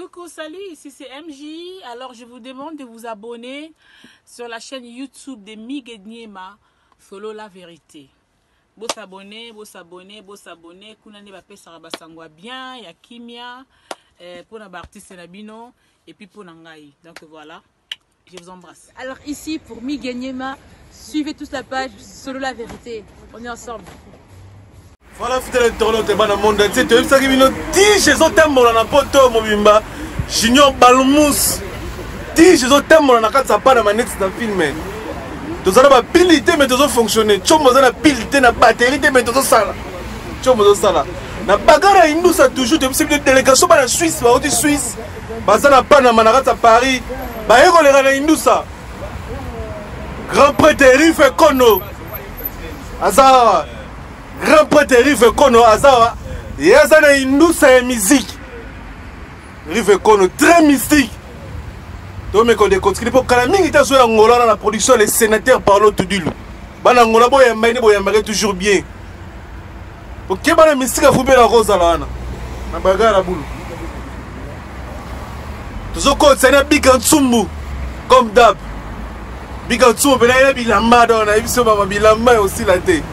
Coucou, salut, ici c'est MJ. Alors je vous demande de vous abonner sur la chaîne YouTube de Migeniema, Solo la vérité. Beau s'abonner, beau s'abonner, beau s'abonner. Kounane bape sarabasangwa bien, ya kimia, pour la artiste Nabino et puis pour Nangaï. Donc voilà, je vous embrasse. Alors ici pour Migeniema, suivez tous la page Solo la vérité. On est ensemble. Voilà, fidèle internaute et dans le monde entier, tu as vu ça qui vient 10 chez eux, t'aimes mon poto, mon bimba, Junior Balmous, 10 chez eux, t'aimes mon akata, pas de manette dans le film. Tu as la pilité, mais tu as fonctionné. Tu as la pilité, la batterie, mais tu as ça. Tu as ça. La bagarre à Indou, ça toujours, tu as une délégation par la Suisse, par la Suisse, parce que la panne à Paris, bah, il y a Indou, ça. Grand prêtre Riff et Kono. Azar. Grand prêtre Rive Kono Azawa, Yazana Indou c'est musique. Rive Kono très mystique. Donc mais quand des continues pour Kalaming était sur Angola dans la production les sénateurs parlent tout du loup. Bana Angola boya maine boya maré toujours bien. Pour que bana mystique a foubé la rose à la na bagarre à boulot. Tout ce qu'on sait big en tsumbu comme d'hab. Big en tsumbu ben bilamba dans na biso ba bilamba aussi la tête.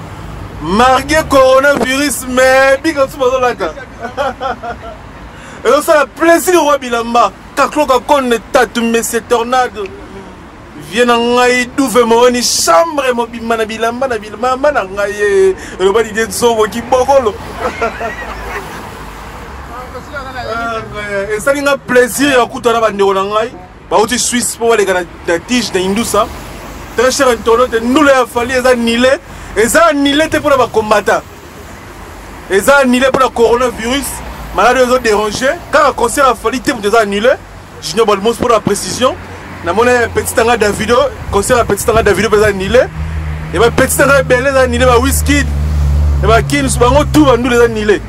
Margué coronavirus, mais big en sous la carte. Et on a plaisir au roi Bilamba. Quand on est tatu, mais c'est tornade. Viens en aïe, douve moroni, chambre, mon bimana Bilamba, na Bilamba, manangaye. Et le bas d'idée de son qui bogolo. Et ça, il a plaisir à couper la bande de Rolangaï. Bah, au Suisse, pour les gars, la tige d'Indoussa. Très cher internaute, nous les affalés, les annulés. Et ça annulé pour les combattants. Et ça annulé pour le coronavirus. Malade ils ont dérangé. Quand le concert a fallu, ils ont annulé. Junior Balmous pour la précision. Dans mon petit tanga Davido, concert à petit tanga Davido pour annulé. Et bien petit tanga Belé annulé, Whisky. Et bien qui nous sommes tout nous les annulés.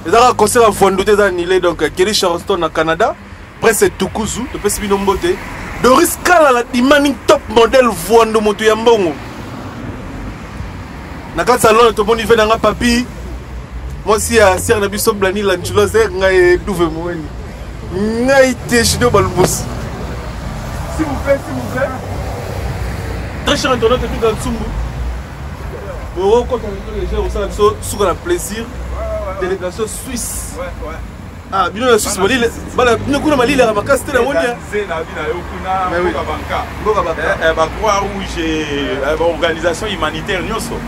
Et ça concert à Fondou des annulé. Donc Kelly Charleston au Canada. Après c'est Tukuzu, de Pesibino Mbote. Doris Kala la demanding top model Voando Moto Yambongo. Na quand salon to bon niveau dans papi moi si à sœur na biso blani la nchulo ze ngai douve moeni ngai te Junior Balmous s'il vous plaît très cher internaute tout dans Tsumbu pour quand les gens ça biso sous la plaisir délégation suisse ah bino la Suisse mali bala bino kuna mali la makasi te na monia c'est na bina yokuna boka banka ba croix rouge organisation humanitaire nyoso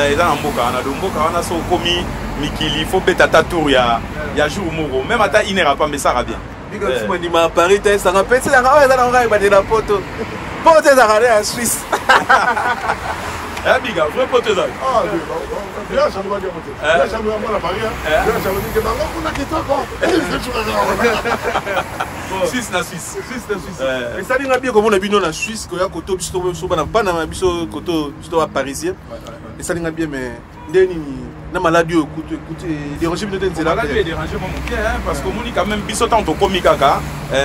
eza na mboka na domboka wana so komi mikili faut betata tour ya jour moko même ata inera pas mais ça va bien bika tuma di ma Paris te ça rappelle c'est la rawa za na ngai ba de la poto poto za rale en Suisse biga vrai poto za Là, ça doit dire là, ça doit avoir la barrière. Là, ça veut dire que on a quitté encore. Suisse na Suisse. Et ça dit bien comment on a bien na Suisse que ya koto biso so bana pas na biso koto biso parisien. Et ça dit bien mais ndeni na maladie écoute déranger bien de la maladie déranger mon cœur parce que moni quand même biso tant to komikaka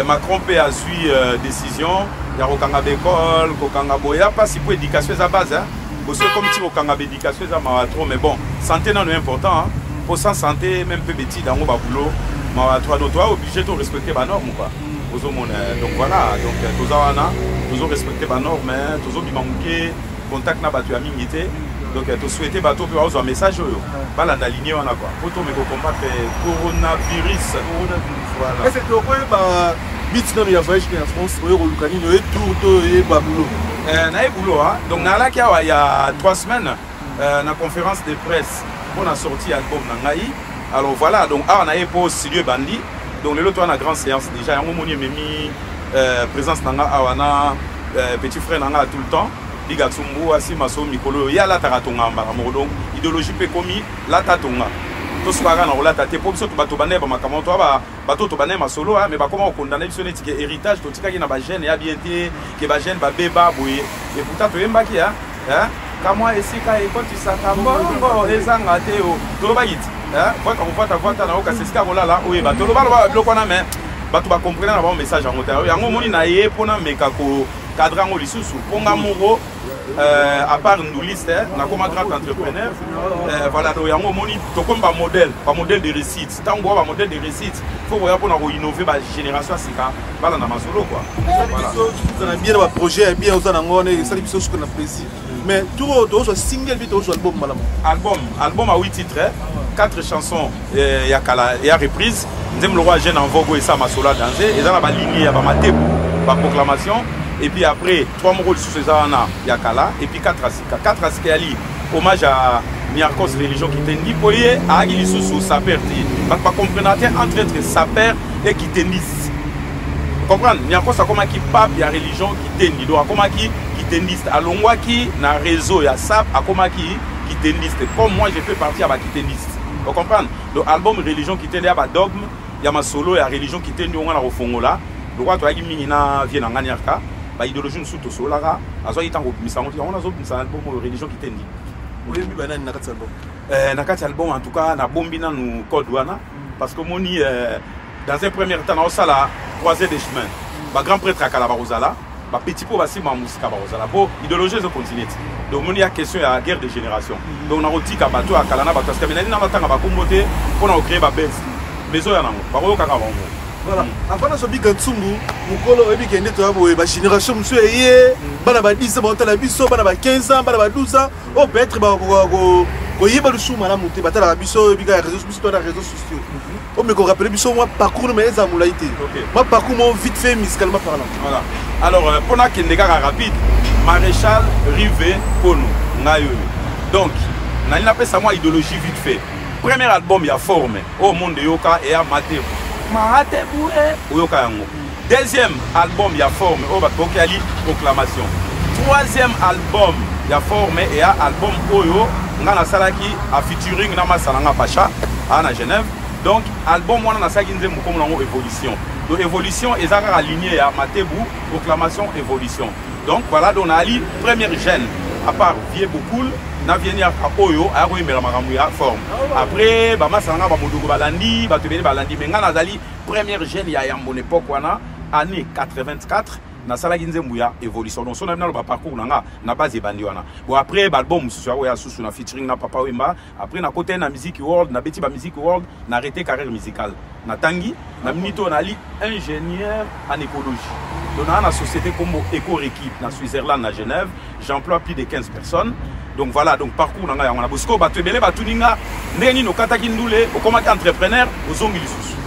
Macron peut a suivi décision ya kokanga d'école kokanga boya pas si pour éducation sa base hein. Parce que comme tu as une éducation, mais bon, santé non est important. Pour sa santé, même peu petit dans mon boulot, tu dois obligé de respecter les normes. Donc voilà, donc tu respecter les normes, tu as manqué contact avec les amis. Donc tu souhaites avoir un message. Pas l'aligner quoi. Pour combattre le coronavirus. Voilà. Est-ce que tu as voyagé en France, tu as eu un boulot? Donc il y a 3 semaines la conférence de presse pour la sortie album Nangaï. Alors voilà, donc on a pour Studio Bandi. Donc le lot on a grande séance déjà. On a mis présence Nanga Awana petit frère Nanga tout le temps. Biga Tsumbu Asimaso Mikolo. Il y a la Taratonga donc idéologie pe commis la Tatonga. Tout ce qu'on a dans la tête pour que tu bateau bané ma comment toi bateau to bané ma solo mais bah comment on condamne sur les héritage tout ça qui n'a pas gêne et a bien été qui va gêne ba beba boy et pourtant tu aimes qui hein comment ici quand tu ça bon et ça ngate o to ba git hein quoi quand on voit ta na oka c'est ce qu'on là oui bah to ba bloc on a mais bah tu vas comprendre un message en moteur yango moni na ye pona meka ko cadran o lisusu ponga muro à part Ndoulis, na comme grand entrepreneur, voilà, donc yango moni to comme pas modèle de réussite. Tant qu'on va modèle de réussite, faut voir pour innover la génération sika, bala na masolo quoi. Vous avez bien un projet, bien aux anangone, ça les choses qu'on apprécie. Mais tout autre single, tout autre album, madame. Album à 8 titres, 4 chansons, il y a reprise. Nous le roi jeune en vogue et ça masola dansé. Et dans la ligne, il y a ma proclamation. Et puis après, 3 mots sous ces années, il y a Kala. Et puis 4 Asika. 4 Asika, hommage à Niarkos, religion qui était ni poyé, à Agili sous sa perte. Pas comprendre entre saper et qui tennis. Vous comprenez? Niarkos a comment qui pape, il y a religion qui tennis. Donc, comment qui tennis. Alors, moi qui, dans le réseau, il y a SAP, à comment qui tennis. Comme moi, j'ai fait partie à qui tennis. Vous comprenez? Donc, album religion qui tennis, il y a dogme. Il y a ma solo, il y a religion qui tennis, on a au fond là. Donc, tu as dit, il y a une Nganiarka. Bah idéologie nous sous solara azo itango misango on a zo misango pour religion qui tendi oui mais banane na album na album en tout cas na bombina nous code wana parce que moni dans un premier temps na osala croiser des chemins ba grand prêtre akala barozala ba petit po basi ma musika barozala bo idéologie zo continue donc moni a question ya guerre de génération donc na rotika bato akala na bato parce que menani na matanga ba kombote pona créer ba base maison ya nango ba ko kaka bango. Voilà. Avant de se dire que Tsumbu, Mukolo, et puis qu'il y a une génération, monsieur, et il y a 10 ans, il y a 15 ans, il y a 12 ans, ou peut-être il y a le chou, madame, il y a des réseaux sociaux. Oh, mais qu'on rappelle, moi, parcours, mais les amoulaïtés. Moi, parcours, moi, vite fait, musicalement parlant. Voilà. Alors, pour la Kendega rapide, Maréchal Rivé Kono, Nayoyo. Donc, on a appelé ça, moi, idéologie vite fait. Premier album, il y a Forme, au monde de Yoka et à Mateo. Deuxième album, il y a Forme, proclamation. Troisième album, il y a Forme et il y a album Oyo, ngana salaki a featuring na masalanga Pacha à Genève. Donc album on a salaki nzembo comme nango évolution. Donc évolution et ça aligné à Matebu, proclamation évolution. Donc voilà, donc on a ali première gêne à part Vieux Boukoul. Na venir à Oyo, à Roimera Maramuya forme. Après, Bama Sanga, Bamoudou Balandi, Batubeli Balandi, mais Nazali, première gêne, il y a une époque, année 84, na Salaginze Mouya, évolution. Donc, on a le parcours, na base bandiwana. Bon, après, l'album, sous na featuring na Papa Wemba, après, na côté na Music World, na Betty Music World, na arrêté carrière musicale. Na Tangi, na Minito, na li ingénieur en écologie. Donc, on a une société comme Eco-Équipe, na Switzerland, na Genève, j'emploie plus de 15 personnes. Donc voilà, donc parcours dans la Bosco, Batubele, Batuninga, Neni, no Katakindule, au comment entrepreneur, aux Zongi.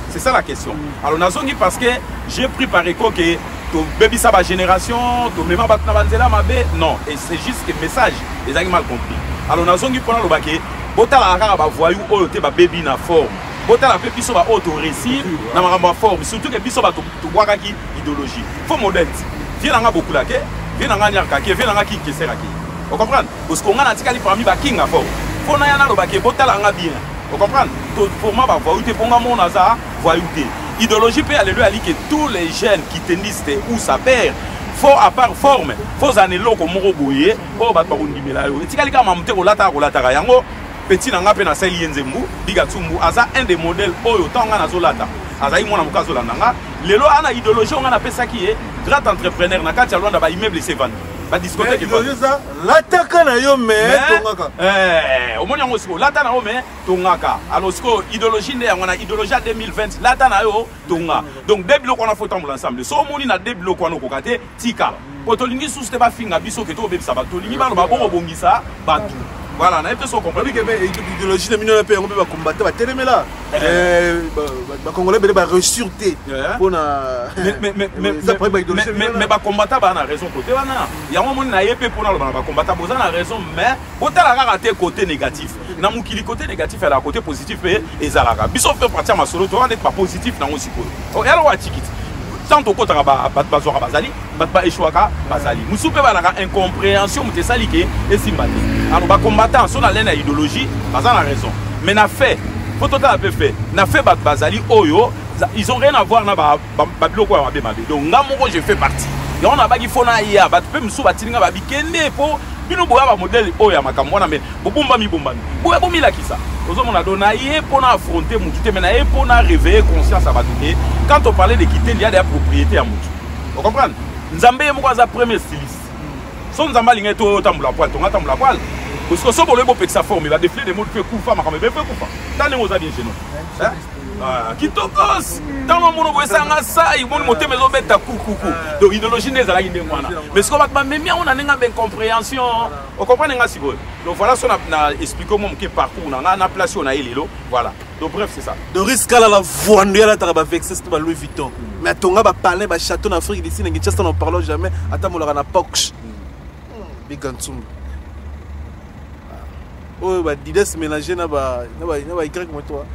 C'est ça la question. Alors, on a Zongi parce que j'ai pris par écho que ton baby saba génération, ton méma batna banzela mabe, non, et c'est juste que message, les gens mal compris. Alors, on a Zongi pour le baquet, Bota la rara ba voyou, oh, te ba baby na forme. Bota la pépiso ba auto-récit, na maramba forme, surtout que piso ba to boakaki idéologie. Faut modèle. Viens nga beaucoup là, viens nga nyarka, viens nga ki keseraki. Vous comprenez? Parce qu'on a dit parmi les kings à fort. Il faut que vous bien. Vous comprenez? Pour moi, vous voyez, idéologie peut aller à que tous les jeunes qui tenissent ou sa père, faut à part forme, faut années là comme Moroboye, pour battre un dimela. Si quelqu'un m'a monté au lata, petit n'a pas na seli yenzembu, bigatsumbu, asa un des modèles oyo tanga na zolata. Asa imona mukazo landanga. Lelo ana idéologie on a appelé ça qui est grand entrepreneur na kati ya Rwanda ba immeuble se vendre. Ba discothèque qui ça l'attaque na yo mais tongaka. Au moins yango siko lata na yo mais tongaka. Alors siko idéologie ne ngona idéologie 2020 lata na yo tonga. Donc deux blocs on a fait ensemble. So moni na deux blocs on a kokate tika. Potolingi sous te ba finga biso ke to bebisa ba tolingi ba ba bongo bongisa ba tout. Voilà, on a un peu son compris que l'idéologie de l'Union européenne, on peut combattre, on va télémer là. Les Congolais vont ressurter. Mais combattre, on a raison côté. Il y a un moment où on a combattre, on a raison, mais on a raté côté négatif. On a le côté négatif et le côté positif et Zalaga. Si on fait partie de ma solo, on n'est pas positif dans aussi. Et alors, on a ticket. Tant au côté de Bazali, Échouaka, Bazali. Nous sommes en incompréhension, nous sommes et Simbati. Alors, les combattants sont dans l'idéologie, ils ont raison. Mais n'a fait, faut tout à fait, n'a fait Bazali, Oyo, ils n'ont rien à voir avec Babilo quoi. Donc, moi, je fais partie. Et on a pas qu'il faut naïe, bah tu peux me soubattre, bah bikende pour. Bino boya modèle oya makamwana mais bobumba mi bombami. Boya bomi la kisa. Ozo mona donaye pour affronter mutu te menaye pour réveiller conscience à batuke. Quand on parlait de quitter il y a des propriétés à mutu. Vous comprenez? Nzambe moko za premier styliste. son nzamba linga to tambula poil to ngata tambula poil parce que so bolo bo peksa forme ba défiler des mots fait kufa makame be fait kufa tane ngoza bien chez nous kitokos tano mono boesanga sai mono mote mezo beta kukuku donc idéologie nezala ki ndengwana mais ce qu'on va même on a nga ben compréhension on comprend nga siko donc voilà son na expliquer moi que parcours na place on a elelo voilà donc bref c'est ça de risque à la voix la taraba vexé c'est Louis Vuitton mais tonga ba parler ba château en Afrique d'ici n'engage ça n'en parlons jamais ata mo la na poche bigantsum oh bah dides mélanger na ba y comme toi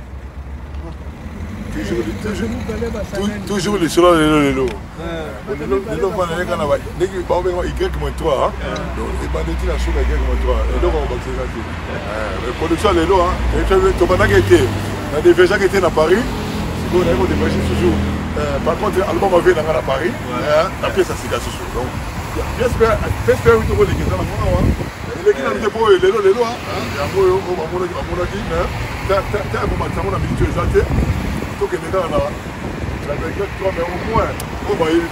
toujours les solos lelo voilà les gars là dès que pas bien y comme toi donc et pas de la chose comme toi et donc on va se faire mais production lelo et tu vas n'agueter na des déjà qui étaient à Paris c'est bon on démarche toujours par contre album avait dans à Paris la pièce ça c'est toujours donc j'espère oui tout les gens là les gens n'ont pas lelo ya moyo on va mon dit t'as un moment ça on a mis tu es que les gars là, la vérité, mais au moins, on va y aller.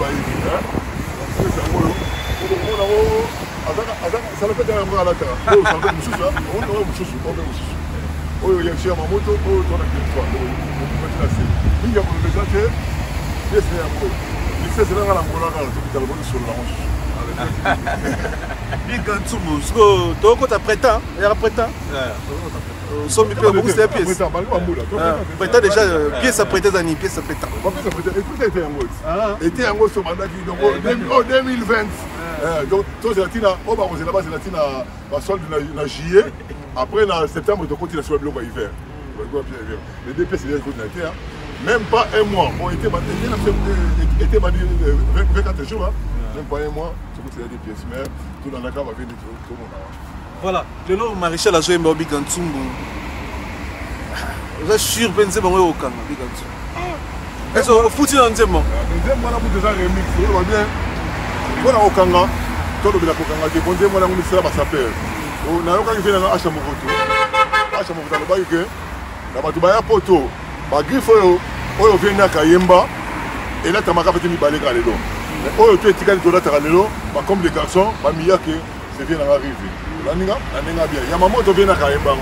C'est ça, ça le fait derrière à la terre. Ça le fait une chose, on a une chose, on a une chose. Oh, il y a un chien à ma moto, oh, on a quelque chose. On peut mettre la scène. Il y a pour le déjà, c'est un peu. Il sait, c'est là la mola, tu as le bon sur la hanche. Big Gantsum, tu as prêté, il y a prêté. Somme peu beaucoup c'est pièce. Prêté déjà pièce à prêter dans une pièce à prêter. Écoutez, était un mot sur mandat qui donc 2020. Donc toi c'est latina, on va poser là-bas c'est latina la solde na juillet. Après en septembre on continue sur le bloc hiver. Les deux pièces c'est continué même pas un mois. On était était 24 jours même pas un mois, c'est des pièces mais tout dans la cave avec tout le monde. Voilà, le nom maréchal a joué Big Gantsum. Je suis sûr que c'est bon au camp, Big Gantsum. Est-ce que foutu dans le deuxième moi là pour déjà remix, on va bien. Voilà au Kanga, tout le monde a Kanga, qui compte moi là on est là ça perd. On a aucun qui vient dans Acha Mokoto. Acha Mokoto le bail que la batubaya poto, ba griffe on vient na Kayemba et là tamaka petit mi balé galelo. Mais on tu es tigane to là taralelo, ba comme des garçons, ba miya que c'est bien arrivé. L'aninga bien. Il y a maman qui vient à Kayemba.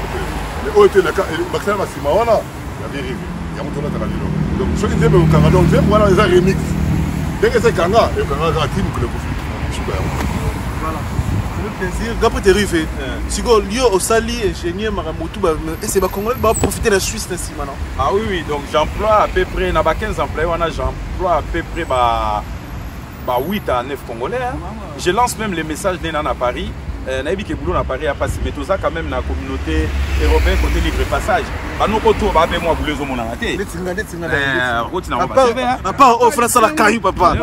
Mais où était le cas? Maxime Massima, voilà. Il y a des rives. Il y a mon tour à Taralilo. Donc, ceux qui aiment le Kanga, donc, voilà les remix. Dès que c'est Kanga, et le Kanga est un team que le conflit. Voilà. C'est le plaisir. Après, tu es arrivé. Si tu es au Sali, ingénieur, Maramotou, c'est le Congolais qui va profiter de la Suisse maintenant. Ah oui, donc j'emploie à peu près, on a 15 employés, j'emploie à peu près 8 à 9 Congolais. Je lance même les messages d'un an à Paris. Naïbi que boulot na Paris a passé mais tout ça quand même dans la communauté européenne côté libre passage ba nous retour ba be moi boulot mon naté à part au France la caillou papa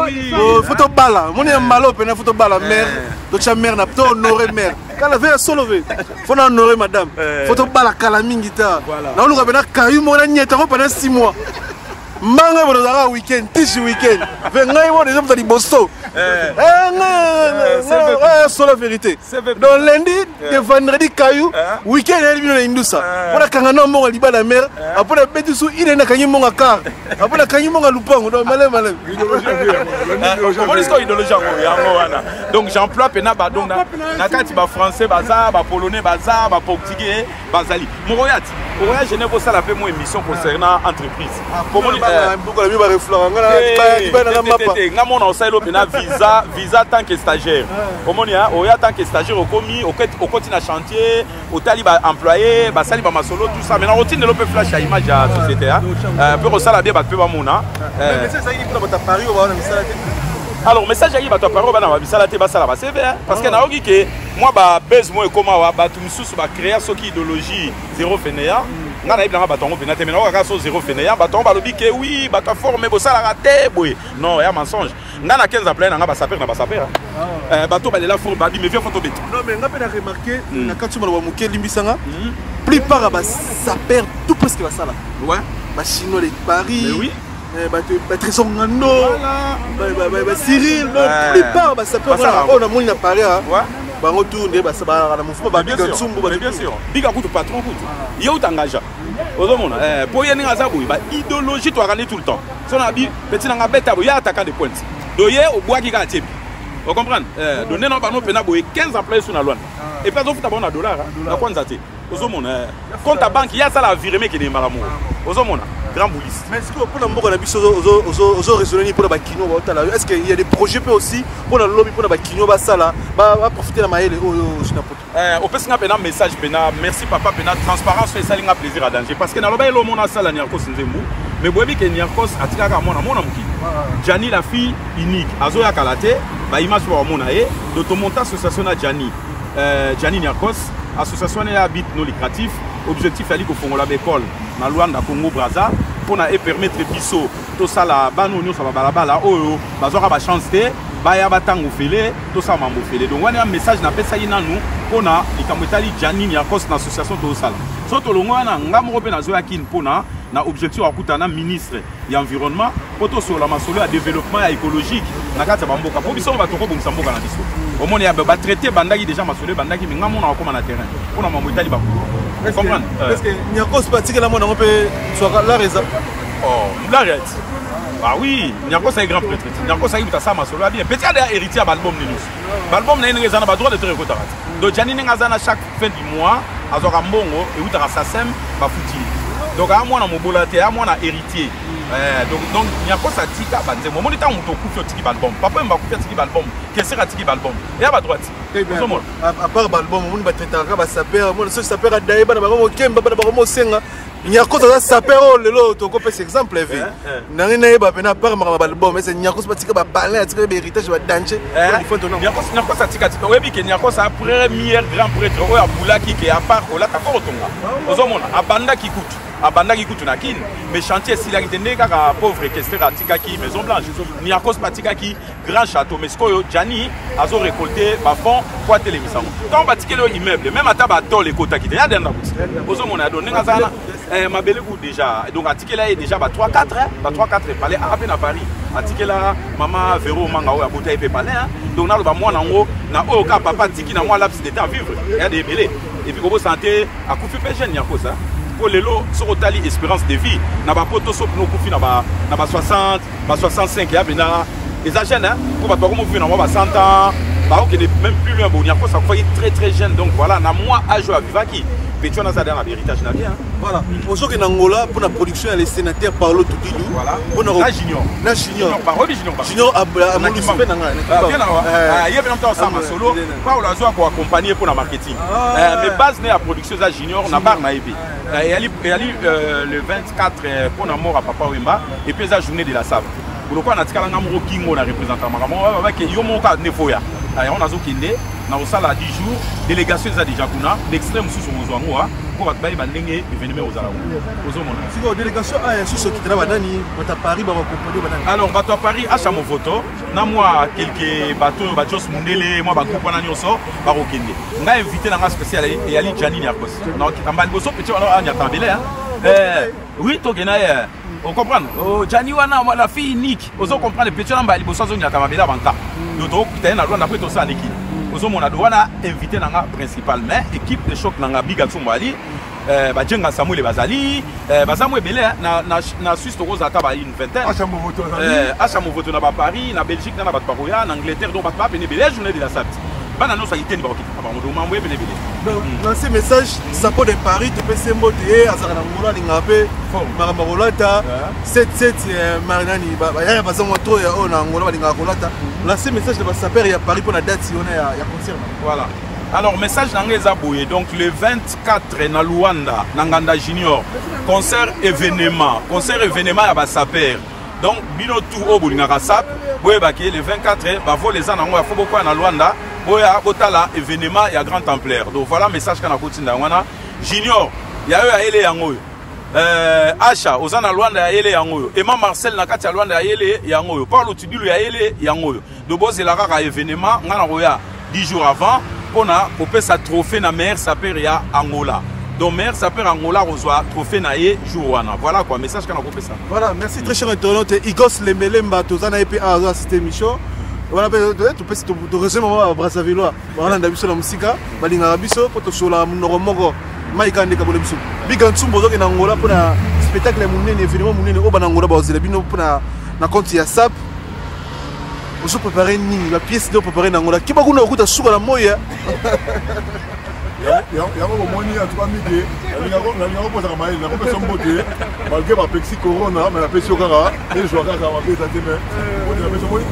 photo bala mon est malo pena photo bala mère to cha mère na to honorer mère kala veut solover faut honorer madame photo bala kala mingita na luka bena caillou mon nyeta ko pendant 6 mois manga bon dans week-end tichi week-end venga ils vont déjà vous bosso c'est la vérité donc lundi et vendredi caillou week-end elle vient indusa pour kanga no mo liba la mer après betu sou il na kanyi mo car après kanyi mo lupango donc malé donc j'emploie pena ba donc na kati ba français baza ba polonais baza ba portugais bazali mon royat je n'ai pas ça la fait mon émission concernant entreprise comment visa tant que stagiaire. Comment il y a tant que stagiaire au commis, au continent chantier, au taliban employé, au saliba masolo, tout ça. Maintenant, routine de l'open flash à image à la société. Pour ça, la bien, bah, tu vas mouna. Alors, message à Paris, tu vas mouna, c'est bien. Parce que moi, bah, besoin comment bah, tu me sous bah créer ce qui idéologie zéro fainéant. Nga na ibanga batongo pena te mena ka so zéro fainéant batongo balobi ke oui bata former bosala raté boy non ya mensonge nga na 15 appelés nga ba saper na ba saper bato ba la for babi mais viens photo bête non mais nga pena remarquer na kati mo ba muke limbisanga plupart ba saper tout presque ba sala ouais ba chinois de Paris mais oui ba Trésor Ngando ba Cyril la plupart ba saper on a mon na Paris ouais ba retourner ba saba na mouvement ba Big Gantsum bien sûr Big Gantsum patron coup il y a t'engage ozomona pour yeni ngaza boy ba idéologie to regarder tout le temps so na bi petit na ngabeta boy attaquant de pointe doye au bois qui ga tiebi Vous comprenez? Donner non, non, pena boye 15 employés sur la loi. Et puis, on fait un dollar. La quoi nzate? Compte à banque, il y a ça la virée qui est malamu. Ozomona, grand boulis. Mais est-ce que pour l'ambo on a bis aux raisonner pour la bakino est-ce qu'il y a des projets aussi pour la lobby pour la bakino ça là va profiter la maille au Sinapoto. On peut se faire un message pena merci papa pena transparence fait ça linga plaisir à danger parce que dans le bail l'homme on a ça la Niarkos nzembu mais boyebi que Niarkos atika ka mona muki. Jani la fille unique azoya kalate ba image pour mona e d'automonta association na Jani Niarkos association à but non lucratif objectif ali ko fongola l'école na Luanda Congo Brazza pour na permettre biso to sala banu nyo sa balabala oyo bazoka ba chance te baya batango fele to sa mambo fele donc wana message na pesa ina nous pona ikamwetali Jani Niarkos na association to sala so to longwana ngamo pe na zo yakine pona na objectif akutana ministre ya environnement poto sur la masolo ya développement écologique na kati ba mboka po biso ba toko bongisa mboka na biso au monde ya ba traiter bandaki déjà masolo bandaki mais ngamo na ko na terrain pona mamwetali ba comprendre parce que Niarkos pratique la mona on peut soit la raison oh la raison ah oui Niarkos est grand prêtre Niarkos a ça masolo bien petit a héritier à album de nous album na une raison na ba droit de te recontara donc Jani ngazana chaque fin du mois azora mbongo et utara sasem ba futi donc à moi na mobolate à moi na héritier donc Niarkos a tika banze moment de temps on to kufi tiki album papa mba kufi tiki album que sera tiki album et à ba droite à part album on va traiter ka ba saper moi ce saper a daïba na ba mo kemba ba ba mo senga Niarkos a saper lelo to ko pese exemple vi na ngina ba pena par ma album mais c'est Niarkos ba tika ba parler à tika ba héritage ba danger il faut ton nom Niarkos a tika webi que Niarkos a premier grand prêtre o ya bulaki ke à part o la ta ko tonga ozomona abanda ki kutu abanda ki kutu na kin mais chantier si la kitende kaka pauvre questeur atika ki maison blanche Niarkos patika ki grand château mais skoyo Jani azo récolter ba fond pour télévision quand batika le immeuble même ata ba tol ekota ki ya denda buti ozomona donner ngazana ma belle goût déjà donc atika là est déjà ba 3-4 ba 3-4 palais à peine à Paris atika là maman Véro manga o ya bota epé palais donc na lo ba mwana ngo na o ka papa tiki na moi laps de temps vivre il y a des belés et puis comme santé a couper jeune Niarkos ça pour les lots sur Otali espérance de vie na ba poto so no kufi na ba 60 ba 65 ya bena les agents hein pour ba comme vu na moi ba 100 ans ba ok même plus loin bon Niarkos ça fait très jeune donc voilà na moi âge à vivaki petit on a ça dans héritage na bien voilà aujourd'hui en Angola pour la production les sénateurs Paulo Tudilou voilà pour na junior par junior à mon super na bien là il y a bien temps ça ma solo Paulo azo ko accompagner pour la marketing mais base né à production za junior na bar na ebi et ali le 24 pour na mort à papa Wemba et puis la journée de la sable pour le quoi na tikala ngamro kingo na représentant makamo avec yo moka nefoya on a zo kinde na osala 10 jours délégation za déjà kuna l'extrême sous son zwango pour batbayi bandenge événement aux alaou ozomona siko délégation sous ce qui travaille nani bata Paris ba accompagner banani alors bato à Paris acha mon photo na moi quelques bateaux ba Jos Mundele moi ba groupe na nyonso ba rokende nga invité na nga spécial et Ali Jani Niarkos na kamba liboso petit on a tambele oui to gena on comprend oh Jani wana la fille unique ozo comprendre petit na ba liboso zo nyaka mabela banka yo to kitana na Rwanda après to ça l'équipe ozo mona douana invité na nga principal mais équipe de choc na nga biga tsumali ba jenga Samuel bazali bazamu ebele na Suisse to roza ta ba une vingtaine acha mo voto na ba Paris na Belgique na ba Paroya na Angleterre donc ba pene bele journée de la sabti bana no sa iteni ba okita ba ndo mamwe bele donc lancer message sapo de Paris to pese mbote azaka na ngolo linga pe maramba rolata 77 marinani ba ya bazango to ya ona ngolo linga rolata lancer message de ba saper ya Paris pour la date si on ya concert voilà. Alors, message d'Angeza Bouye, donc le 24 na Luanda, Nanganda Junior, concert événement à Bassaper. Donc, bino tout au bout de Narasap, le 24, bavo les ans, il faut beaucoup à Luanda, boya botala événement et à grand ampleur. Donc voilà message qu'on a continué dans Junior, il y a eu à Ele Yangoyo. Acha, Ozana Luanda ya Ele Yangoyo. Emma Marcel Nakati Luanda ya Ele Yangoyo. Paulo Tibilu ya Ele Yangoyo. De boss et la rare événement, ngana roya 10 jours avant. On a opé sa trophée na meilleur sapeur ya Angola. Donc meilleur sapeur Angola reçoit trophée na ye Jouana. Voilà quoi, message qu'on a coupé ça. Voilà, merci très cher internaute. Igos Lembelemba tozana epe a assisté émission. Voilà, tu peux te rejoindre à Brazzaville. Voilà, on a vu sur la musique, balinga biso pour te sola monoro maika ndeka bole biso. Biga ntsumbo zoke na Angola pour na spectacle munene événement munene o bana Angola ba ozela bino pour na compte ya SAP. ozo préparer nini la pièce de préparer nangola ki bakuna okuta suka na moya yango komoni en tout cas mike nalinga kopozaka mayele nakopesa mbote malgré bapexi corona mais napesi yo kaka ezwa kaka mapesa te me mbote napesi omoni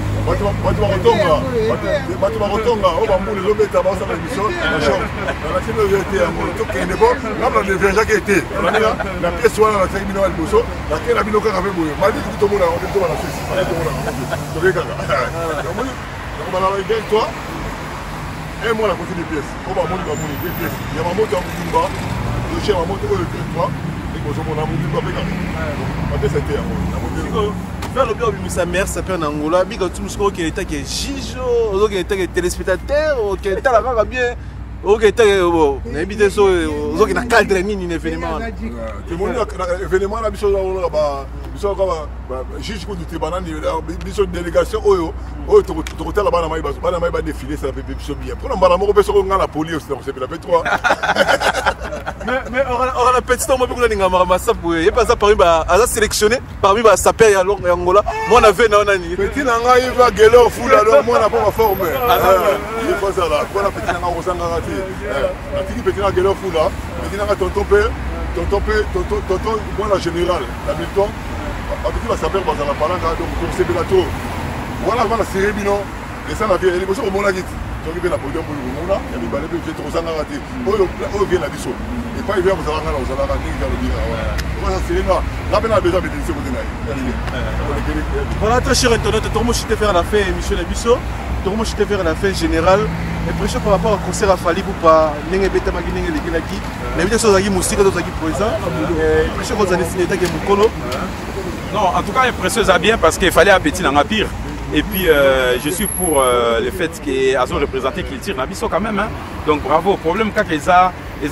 bato bakotonga oyo bambula ezobeta baosala émission na chambre nanakini oyo ete yango tokende po ngam na nevergeaki ete olanina na pièce wana natisaki bino ya liboso nakei na bino kaka mpe boye madi tuki tomona yango mpe tobana susi toke kaka omoni nakobalala idel toi. Et moi, la continue des pièces. On va monter des pièces. Il y a ma moto en Mumba. Le chien va monter au territoire. Et qu'on se monte en Mumba. Donc, c'était à moi. Faire le bien au sa mère, ça peut en Angola. Big tout ce qui était qui est Gijo, qui était téléspectateur, qui était la rare bien. Ok, n'habitez ça, qui n'a cadre ni événement. Événement, la mission là-bas. Juge contre tes bananes, mission de délégation, oh, tu retournes là-bas, on va défiler, ça fait bien. Pour on a la police, c'est la P3. Mais on a petit temps, on a ça pour y pas ça parmi à sélectionné parmi sa paix à Angola. Moi on avait nanani. Petit nanga il va gueuler fou là donc moi on a pas formé. Il faut ça là. Quoi la petit nanga on s'en garantit. La petit nanga gueuler fou là. Petit nanga tonton moi la générale, la Milton. Petit va s'appeler dans la palanga donc pour c'est Bellato. Voilà va la série bino et ça la vie elle est au mon agit. Donc il vient la podium pour le monde là, il y a des balais de trop ça raté. Oh vient la biso. Et pas il vient vous allez là, vous allez là, il va le dire. Voilà c'est là. Là ben a besoin de dire ce côté là. Voilà très cher internet, tout le monde chité faire la fin émission la biso. Tout le monde chité faire la fin générale. Impression par rapport au concert à Fali pour pas n'engue beta magi n'engue les kilaki. La vidéo sur la musique dans la présent. Impression qu'on a dessiné ta game colo. Non, en tout cas impression ça bien parce qu'il fallait appétit dans la pire. Et puis je suis pour le fait qu'Azo représenté qu'il tire Nabiso quand même. Hein. Donc bravo. Problème quand les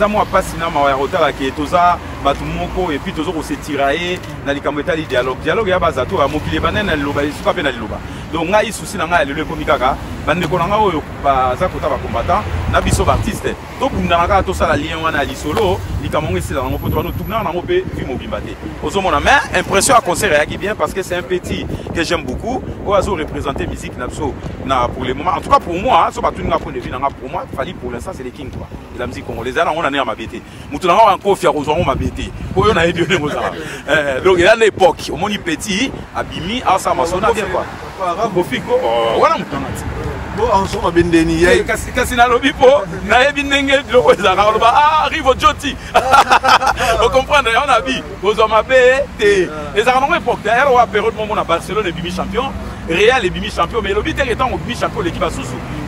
amours pas cinéma à hôtel qui est toza batumoko et puis toujours on s'est tiraillé dans les camboyata le dialogue ya bazato à mokile banane loba isuka pe na loba. Donc ngai souci na ngai le komikaka bande ko nanga oyo baza kota ba combattant na biso ba artiste. Donc ndanga to sala lien wana li solo likamongo esila ngo poto no tukna na ngo pe vi mobimbate. Ozomona mais impression à concert ya qui bien parce que c'est un petit que j'aime beaucoup. Oazo représenter musique napso na pour le moment en tout cas pour moi so ba tuninga point de vue nanga pour moi Fali pour l'instant c'est les kings quoi. Et la musique congolaise on a né à mabete. Mutu nanga encore fier aux on mabete. Oyo na edio ngo ça. Donc il y a une époque au moni petit abimi à sa masona bien quoi. Bofiko voilà mutangati. Bon en soi bendeni yai kasi na lobi po na yebi ndenge loko ezaka loba ah arrive Joti. On comprend on a vu aux hommes mabete. Les armes époque d'ailleurs au période moment na Barcelone et bimi champion. Real et bimi champion mais lobby étant au bimi champion l'équipe a sous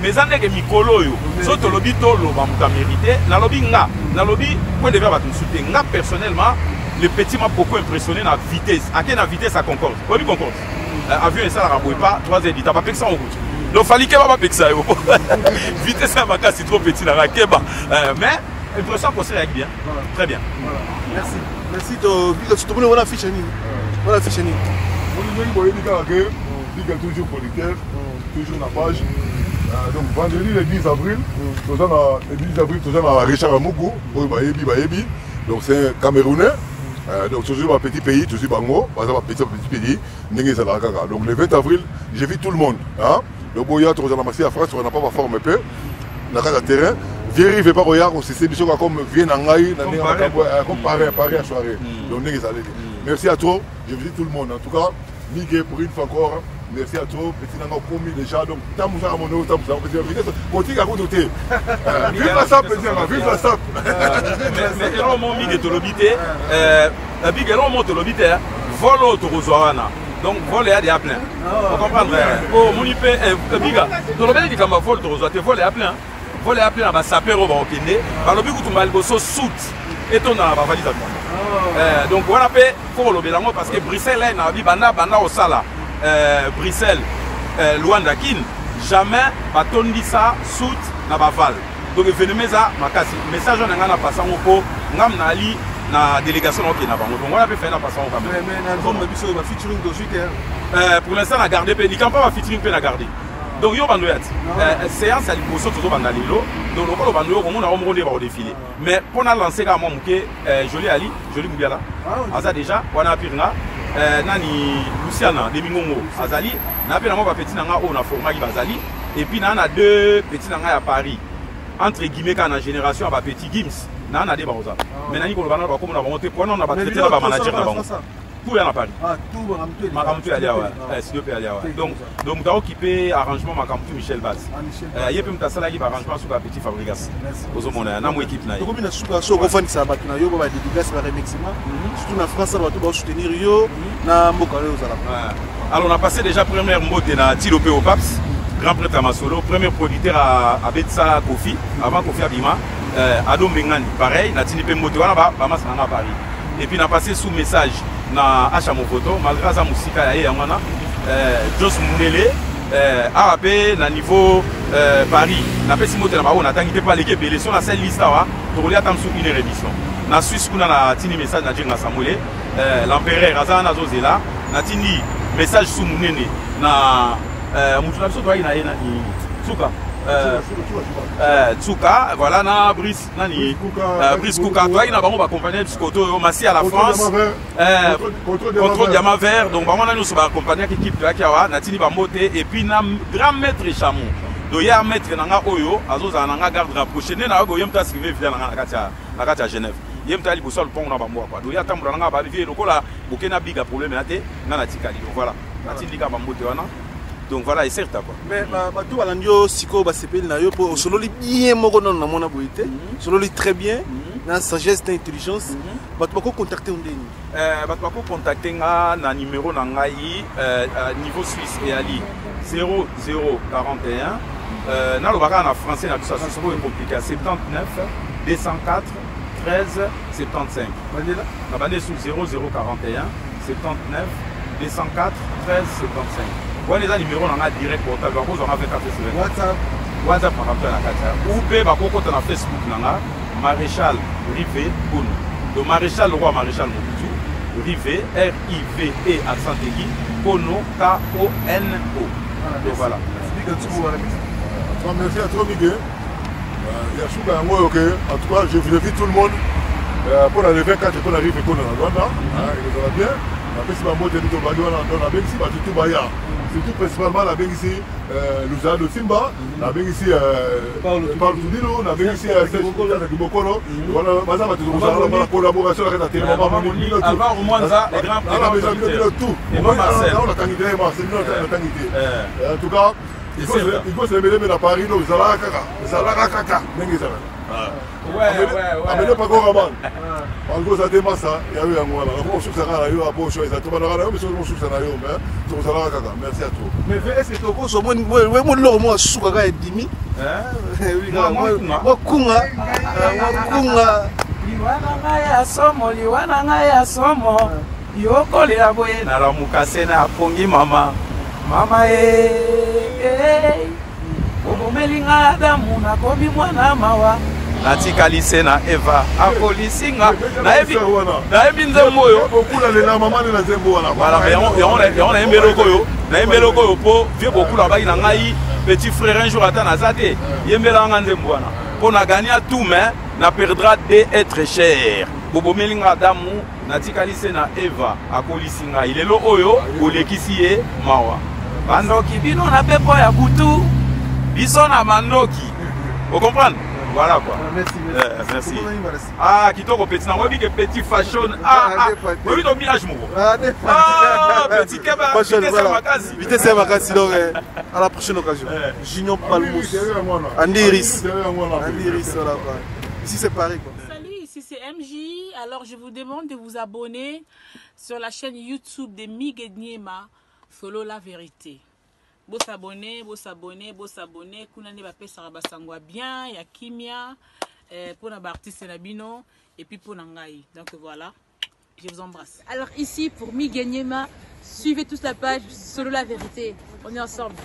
mais en que mikolo yo so to lobby to lo ba muta mérité na lobby point de vue ba soutenir nga personnellement le petit m'a beaucoup impressionné na vitesse à quelle vitesse ça concorde oui concorde avion et ça la rabouille pas 3 heures dit t'as pas ça en route donc fallait que pas ça yo vitesse à Maka c'est trop petit la keba mais impression qu'on se réagit bien très bien merci to on a fiché ni toujours producteur, toujours la page. Donc vendredi le 10 avril, nous sommes à Richard Amoukou, Bayebi. Donc c'est un Camerounais, donc toujours un petit pays, toujours Bango, un petit pays, donc le 20 avril, j'ai vu tout le monde. Hein? Le Boya, tu as massé à France, on n'a pas forme un peu, on a un terrain. Viens, pas Boya, on s'est dit comme vient Nangaï, comparé à soirée. Donc merci à toi, j'ai vu tout le monde. En tout cas, Miguel pour une fois encore. Merci à toi, petit n'a pas promis déjà, donc t'as à mon eau, t'as continue à côté. Vive la sape, vive la sape. Mais il mon Miguel de l'obité, Miguel monte l'obité, vol au Torozoana. Donc vol est à plein. Vous comprenez? Oh, mon IP, Miguel, tu l'as dit comme vol Torozoana, tu vol est à plein. Vol est à plein, bah saper au Baokende, par le but que tu m'as le soute et ton dans la valise à toi. Donc voilà, pour le bilan parce que Bruxelles est dans la banda au Sala. Bruxelles, Luandakin, jamais batondi ça soute na baval. Donc événement ça makasi. Message on a passé au pot, ngam na ali na délégation qui na bango. Donc on a fait na passer au quand même. Mais comme biso va featuring de suite. Pour l'instant on a gardé pe, ni quand pas featuring pe na garder. Donc yo bando yat. Séance à liboso toujours bandalilo. Donc le colo bando on a remonté par défilé. Mais pour na lancer quand moi muké joli ali, joli mubiala. Asa déjà on a pirna nani Luciana Demingongo azali na pe na mo ba petit nanga o na format bazali et puis na deux petits nanga à Paris entre guillemets quand la génération ba petit Gims na des baroza mais nani ko bana ba ko na monter point on a ba traiter na ba manager na bango tout est à Paris makamtu ali awa studio pe ali awa donc ta occupé arrangement makamtu Michel Baz yé pe mtasala ki ba arrangement sur la petit Fabrigas ozomona na mo équipe na yo ko bina suka so ko fandisa bato na yo ba dédicace ba remixement surtout na France ba to ba soutenir yo na mboka yo zala. Alors on a passé déjà première mbote na Tilopé au Paps grand prêtre à Masolo premier producteur à Betsa Kofi avant Kofi Abima Ado Mbengani pareil na tini pe mbote wana ba masanga Paris et puis on a passé sous message na acha mofoto malgré ça musika ya yangana Jos Munele AAP na niveau Paris na pesi moto na ba on attend pas l'équipe belé sur la seule liste wa to kolia tam sous une révision na Suisse kuna na tini message na Jenga Samuel l'empereur azana zozela na tini message sous Munene na mutu na biso to ina ina suka Tsuka, voilà, na Brice, nani, Brice Kouka, toi, il a vraiment accompagné Psychoto, Massi à la France, contrôle diamant vert, donc vraiment, nous sommes accompagnés avec l'équipe de Akiawa, Natini Bamoté, et puis, na grand maître Chamou. Donc, il y a un maître Nanga Oyo, Azoza Nanga garde rapproché, Nena Oyo, Yemta Srivé, Fidel Nanga à Genève. Yemta Ali Boussol Pont, Nabamboa, quoi. Donc, il y a Tamboura Nanga Balivier, donc là, Bokena Biga problème, Nana Tikali. Donc, voilà, Natini Liga Bamoté, donc voilà, et certes quoi. Mais tout balandio siko ba sepel na yo po solo li bien moko non na mona boité. Solo li très bien, na sagesse et intelligence. Ba tu ko contacter ndeni. Ba tu ko contacter nga na numéro na ngai niveau suisse et ali 0041 na lobaka na français na biso c'est compliqué 79 204 13 75. Na bande sous 0041 79 204 13 75. Bon, les numéros on a direct portable, on a fait WhatsApp par rapport à la carte. Ou bien on a Facebook Maréchal Rivé Kono. Donc Maréchal le roi Maréchal Mobutu Rivé R-I-V-E accent aigu Kono K-O-N-O. Donc voilà. Merci à toi Miguel. Il y a Chouka moi ok. En tout cas je invite tout le monde pour la 24 qu'on arrive à Kono dans Rwanda. Il va bien. Après si ma mot est dans la Bengsi, tout Baya. Surtout principalement la Bengsi, Luzano Simba, la Bengsi Paul Tudilo, la Bengsi Kibokolo. Voilà, la collaboration avec la télévision. Avant au moins ça, les grands tout. On a tanguité, en tout cas, il faut se lever à Paris, Zalaka Kaka, ouais. Amenez pas encore avant. En gros, ça démarre ça. Il y a eu un mois là. On se souvient à la bonne chose. Tout le monde a eu, mais on se souvient à la merci à toi. Mais est-ce que tu as au moins moi souka et dimi? Moi kunga. Liwana ngaya somo. Yokole ya boye na la mukase na pongi mama. Mama Obomelinga Adamu na komi mwana mawa. Natikali na Eva akolisinga na ebi nzembo yo okula le na mama na nzembo wana voilà on a mbeloko yo na mbeloko yo po vie beaucoup là bas na ngai petit frère un jour ata na zate yembela nga nzembo wana po na gagner tout mais na perdra d'être cher bobomelinga Adamu natikali na Eva akolisinga ilelo oyo olekisi ye mawa bandoki bino na pepo ya butu biso na mandoki vous comprenez. Voilà quoi. Merci. Ah, qui tombe au petit. On dit que petit fashion. Oui, donc village mou. Petit keba. Vitesse à Makassi. Donc, à la prochaine occasion. Junior Palmous. Andiris. Voilà. Ici, c'est Paris. Salut, ici c'est MJ. Alors, je vous demande de vous abonner sur la chaîne YouTube de Miguel Niema. Solo la vérité. Beau s'abonner, kuna ne bape saraba sangwa bien, ya kimia, pour na artiste nabino et puis pour nangai. Donc voilà, je vous embrasse. Alors ici pour Miguel Niema, suivez tous la page Solo la vérité. On est ensemble.